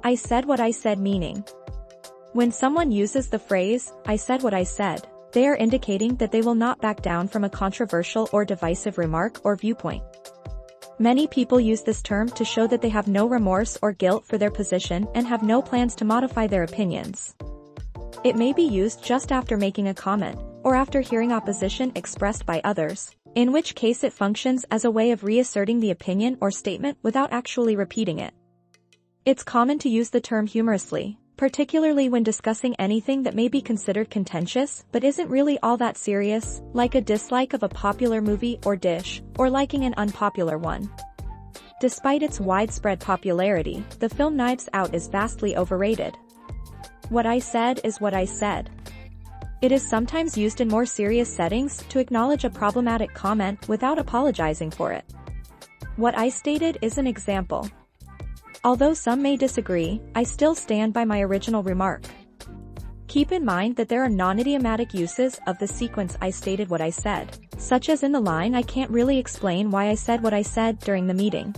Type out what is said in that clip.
I said what I said meaning. When someone uses the phrase, I said what I said, they are indicating that they will not back down from a controversial or divisive remark or viewpoint. Many people use this term to show that they have no remorse or guilt for their position and have no plans to modify their opinions. It may be used just after making a comment, or after hearing opposition expressed by others, in which case it functions as a way of reasserting the opinion or statement without actually repeating it. It's common to use the term humorously, particularly when discussing anything that may be considered contentious but isn't really all that serious, like a dislike of a popular movie or dish, or liking an unpopular one. Despite its widespread popularity, the film Knives Out is vastly overrated. What I said is what I said. It is sometimes used in more serious settings to acknowledge a problematic comment without apologizing for it. What I stated is an example. Although some may disagree, I still stand by my original remark. Keep in mind that there are non-idiomatic uses of the sequence I stated what I said, such as in the line I can't really explain why I said what I said during the meeting.